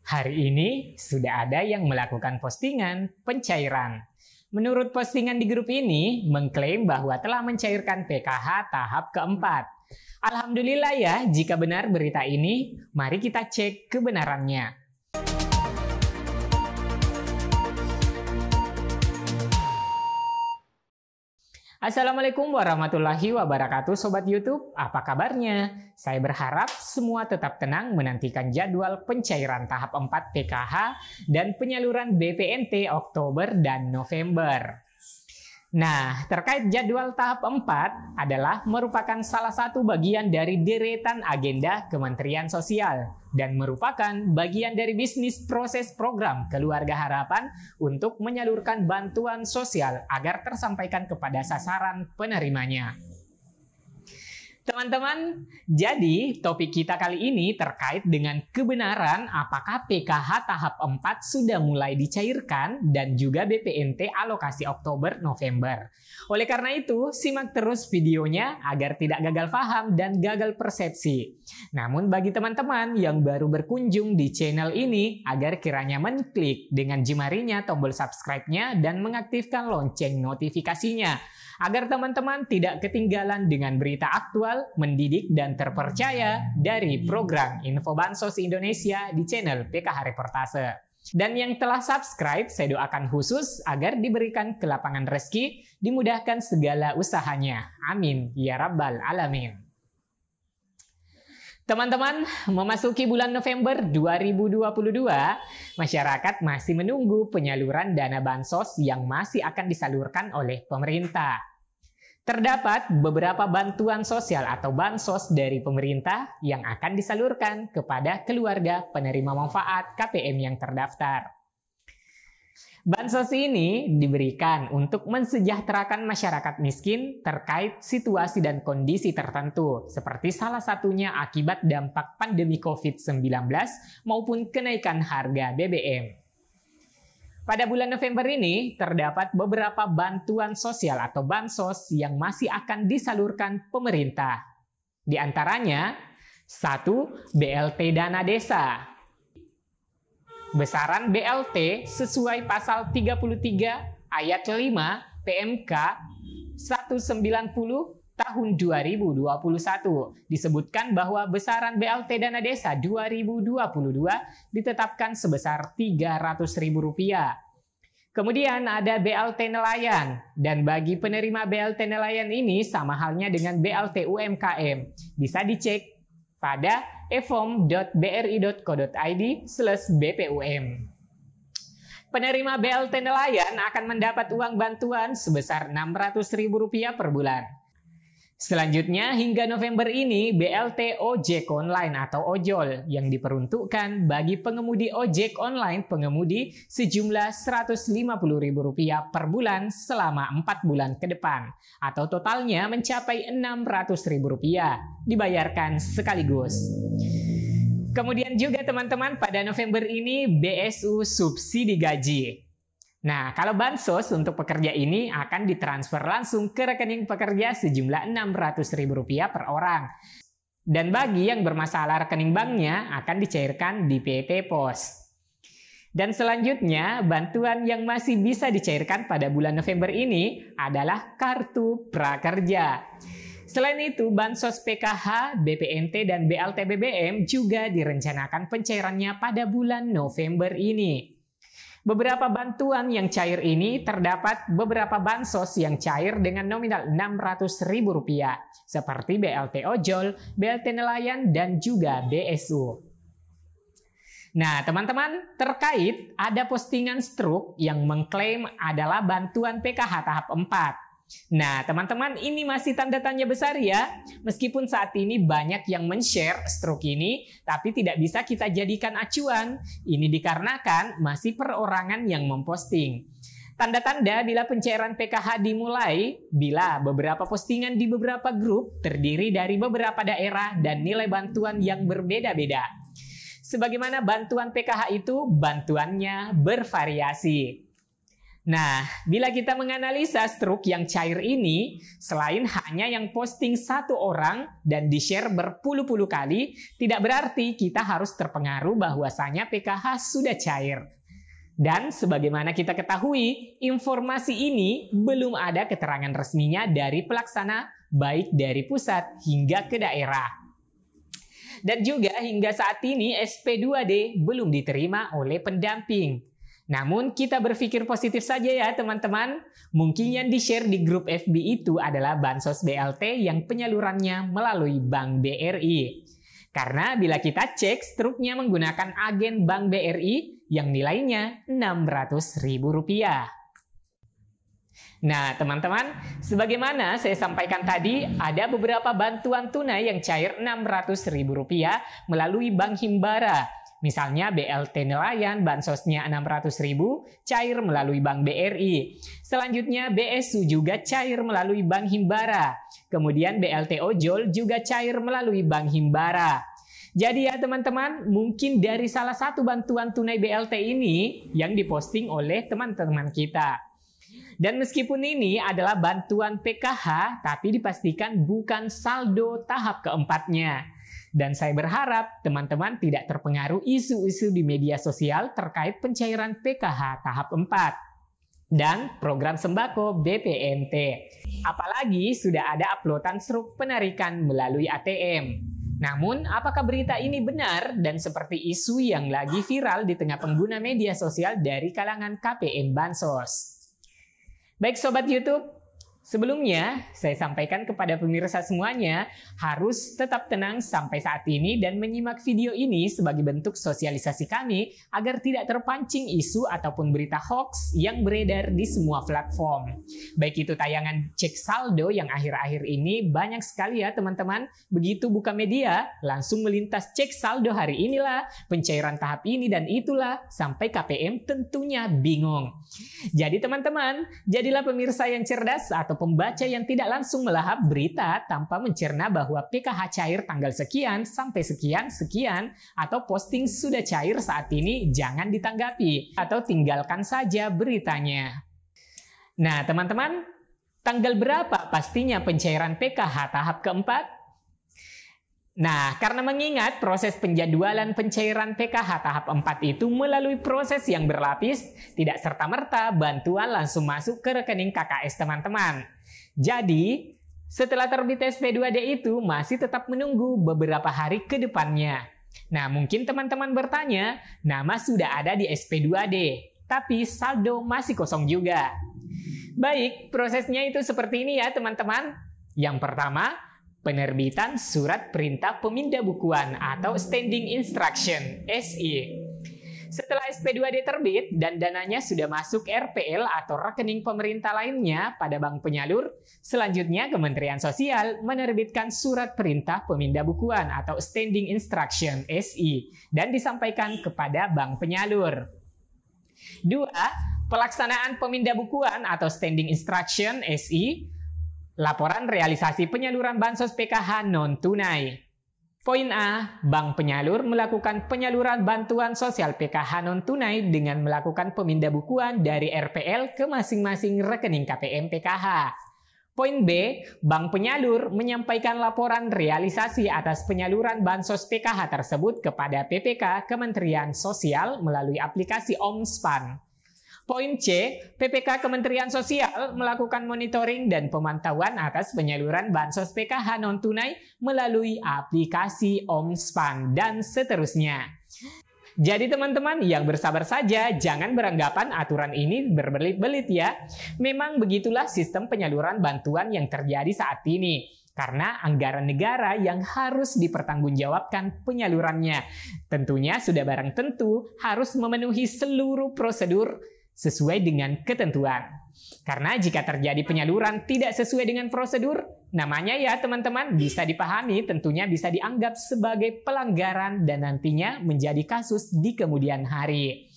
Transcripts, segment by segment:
Hari ini sudah ada yang melakukan postingan pencairan. Menurut postingan di grup ini, mengklaim bahwa telah mencairkan PKH tahap keempat. Alhamdulillah ya, jika benar berita ini, mari kita cek kebenarannya. Assalamualaikum warahmatullahi wabarakatuh Sobat YouTube, apa kabarnya? Saya berharap semua tetap tenang menantikan jadwal pencairan tahap 4 PKH dan penyaluran BPNT Oktober dan November. Nah, terkait jadwal tahap 4 adalah merupakan salah satu bagian dari deretan agenda Kementerian Sosial dan merupakan bagian dari bisnis proses program Keluarga Harapan untuk menyalurkan bantuan sosial agar tersampaikan kepada sasaran penerimanya. Teman-teman, jadi topik kita kali ini terkait dengan kebenaran apakah PKH tahap 4 sudah mulai dicairkan dan juga BPNT alokasi Oktober-November. Oleh karena itu, simak terus videonya agar tidak gagal paham dan gagal persepsi. Namun bagi teman-teman yang baru berkunjung di channel ini, agar kiranya mengklik dengan jemarinya tombol subscribe-nya dan mengaktifkan lonceng notifikasinya. Agar teman-teman tidak ketinggalan dengan berita aktual, mendidik, dan terpercaya dari program Info Bansos Indonesia di channel PKH Reportase. Dan yang telah subscribe, saya doakan khusus agar diberikan kelapangan rezeki, dimudahkan segala usahanya. Amin. Ya Rabbal Alamin. Teman-teman, memasuki bulan November 2022, masyarakat masih menunggu penyaluran dana bansos yang masih akan disalurkan oleh pemerintah. Terdapat beberapa bantuan sosial atau bansos dari pemerintah yang akan disalurkan kepada keluarga penerima manfaat KPM yang terdaftar. Bansos ini diberikan untuk mensejahterakan masyarakat miskin terkait situasi dan kondisi tertentu, seperti salah satunya akibat dampak pandemi COVID-19 maupun kenaikan harga BBM. Pada bulan November ini, terdapat beberapa bantuan sosial atau bansos yang masih akan disalurkan pemerintah. Di antaranya, 1. BLT Dana Desa. Besaran BLT sesuai pasal 33 ayat 5 PMK 190 tahun 2021 disebutkan bahwa besaran BLT Dana Desa 2022 ditetapkan sebesar Rp300.000. Kemudian ada BLT Nelayan, dan bagi penerima BLT Nelayan ini sama halnya dengan BLT UMKM. Bisa dicek pada efom.bri.co.id/bpum. Penerima BLT Nelayan akan mendapat uang bantuan sebesar Rp600.000 per bulan. Selanjutnya, hingga November ini, BLT Ojek Online atau ojol yang diperuntukkan bagi pengemudi ojek online pengemudi sejumlah Rp150.000 per bulan selama 4 bulan ke depan, atau totalnya mencapai Rp600.000, dibayarkan sekaligus. Kemudian juga teman-teman, pada November ini BSU subsidi gaji. Nah, kalau bansos untuk pekerja ini akan ditransfer langsung ke rekening pekerja sejumlah Rp600.000 per orang. Dan bagi yang bermasalah rekening banknya akan dicairkan di PT Pos. Dan selanjutnya, bantuan yang masih bisa dicairkan pada bulan November ini adalah Kartu Prakerja. Selain itu, bansos PKH, BPNT, dan BLT BBM juga direncanakan pencairannya pada bulan November ini. Beberapa bantuan yang cair ini terdapat beberapa bansos yang cair dengan nominal Rp600.000 seperti BLT Ojol, BLT Nelayan, dan juga BSU. Nah, teman-teman, terkait ada postingan Struk yang mengklaim adalah bantuan PKH tahap 4. Nah, teman-teman, ini masih tanda tanya besar ya. Meskipun saat ini banyak yang men-share Struk ini, tapi tidak bisa kita jadikan acuan. Ini dikarenakan masih perorangan yang memposting. Tanda-tanda bila pencairan PKH dimulai, bila beberapa postingan di beberapa grup terdiri dari beberapa daerah dan nilai bantuan yang berbeda-beda. Sebagaimana bantuan PKH itu, bantuannya bervariasi. Nah, bila kita menganalisa struk yang cair ini, selain hanya yang posting satu orang dan di-share berpuluh-puluh kali, tidak berarti kita harus terpengaruh bahwasanya PKH sudah cair. Dan sebagaimana kita ketahui, informasi ini belum ada keterangan resminya dari pelaksana, baik dari pusat hingga ke daerah. Dan juga hingga saat ini SP2D belum diterima oleh pendamping. Namun kita berpikir positif saja ya teman-teman. Mungkin yang di-share di grup FB itu adalah Bansos BLT yang penyalurannya melalui Bank BRI. Karena bila kita cek struknya menggunakan agen Bank BRI yang nilainya Rp600.000. Nah teman-teman, sebagaimana saya sampaikan tadi, ada beberapa bantuan tunai yang cair Rp600.000 melalui Bank Himbara. Misalnya BLT nelayan, bansosnya Rp600.000, cair melalui Bank BRI. Selanjutnya BSU juga cair melalui Bank Himbara. Kemudian BLT ojol juga cair melalui Bank Himbara. Jadi ya teman-teman, mungkin dari salah satu bantuan tunai BLT ini yang diposting oleh teman-teman kita. Dan meskipun ini adalah bantuan PKH, tapi dipastikan bukan saldo tahap keempatnya. Dan saya berharap teman-teman tidak terpengaruh isu-isu di media sosial terkait pencairan PKH tahap 4 dan program sembako BPNT. Apalagi sudah ada uploadan struk penarikan melalui ATM. Namun, apakah berita ini benar dan seperti isu yang lagi viral di tengah pengguna media sosial dari kalangan KPM Bansos? Baik Sobat YouTube, sebelumnya, saya sampaikan kepada pemirsa semuanya harus tetap tenang sampai saat ini dan menyimak video ini sebagai bentuk sosialisasi kami agar tidak terpancing isu ataupun berita hoax yang beredar di semua platform. Baik itu tayangan cek saldo yang akhir-akhir ini banyak sekali ya teman-teman. Begitu buka media, langsung melintas cek saldo hari inilah, pencairan tahap ini dan itulah, sampai KPM tentunya bingung. Jadi teman-teman, jadilah pemirsa yang cerdas atau pembaca yang tidak langsung melahap berita tanpa mencerna bahwa PKH cair tanggal sekian sampai sekian atau posting sudah cair saat ini jangan ditanggapi atau tinggalkan saja beritanya. Nah teman-teman, tanggal berapa pastinya pencairan PKH tahap keempat? Nah, karena mengingat proses penjadwalan pencairan PKH tahap 4 itu melalui proses yang berlapis, tidak serta-merta bantuan langsung masuk ke rekening KKS teman-teman. Jadi, setelah terbit SP2D itu masih tetap menunggu beberapa hari ke depannya. Nah, mungkin teman-teman bertanya, nama sudah ada di SP2D, tapi saldo masih kosong juga. Baik, prosesnya itu seperti ini ya teman-teman. Yang pertama, penerbitan Surat Perintah Pemindabukuan atau Standing Instruction (SI). Setelah SP2D terbit dan dananya sudah masuk RPL atau rekening pemerintah lainnya pada bank penyalur, selanjutnya Kementerian Sosial menerbitkan Surat Perintah Pemindabukuan atau Standing Instruction (SI) dan disampaikan kepada bank penyalur. 2. Pelaksanaan pemindabukuan atau Standing Instruction (SI). Laporan realisasi penyaluran bansos PKH non-tunai. Poin A, bank penyalur melakukan penyaluran bantuan sosial PKH non-tunai dengan melakukan pemindabukuan dari RPL ke masing-masing rekening KPM PKH. Poin B, bank penyalur menyampaikan laporan realisasi atas penyaluran bansos PKH tersebut kepada PPK Kementerian Sosial melalui aplikasi OMSPAN. Poin C, PPK Kementerian Sosial melakukan monitoring dan pemantauan atas penyaluran bansos PKH non-tunai melalui aplikasi OMSPAN dan seterusnya. Jadi teman-teman yang bersabar saja, jangan beranggapan aturan ini berbelit-belit ya. Memang begitulah sistem penyaluran bantuan yang terjadi saat ini. Karena anggaran negara yang harus dipertanggungjawabkan penyalurannya. Tentunya sudah barang tentu harus memenuhi seluruh prosedur sesuai dengan ketentuan. Karena jika terjadi penyaluran tidak sesuai dengan prosedur, namanya ya teman-teman bisa dipahami tentunya bisa dianggap sebagai pelanggaran dan nantinya menjadi kasus di kemudian hari.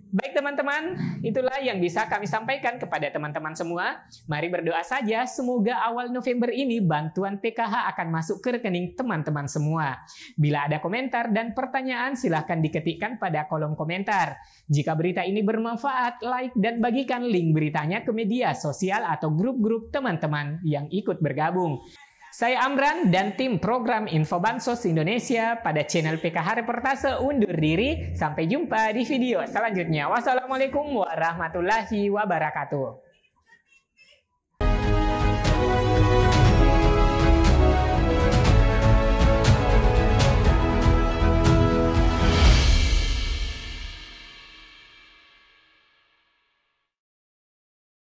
Baik teman-teman, itulah yang bisa kami sampaikan kepada teman-teman semua. Mari berdoa saja, semoga awal November ini bantuan PKH akan masuk ke rekening teman-teman semua. Bila ada komentar dan pertanyaan, silahkan diketikkan pada kolom komentar. Jika berita ini bermanfaat, like dan bagikan link beritanya ke media sosial atau grup-grup teman-teman yang ikut bergabung. Saya Amran dan tim program Info Bansos Indonesia pada channel PKH Reportase undur diri. Sampai jumpa di video selanjutnya. Wassalamualaikum warahmatullahi wabarakatuh.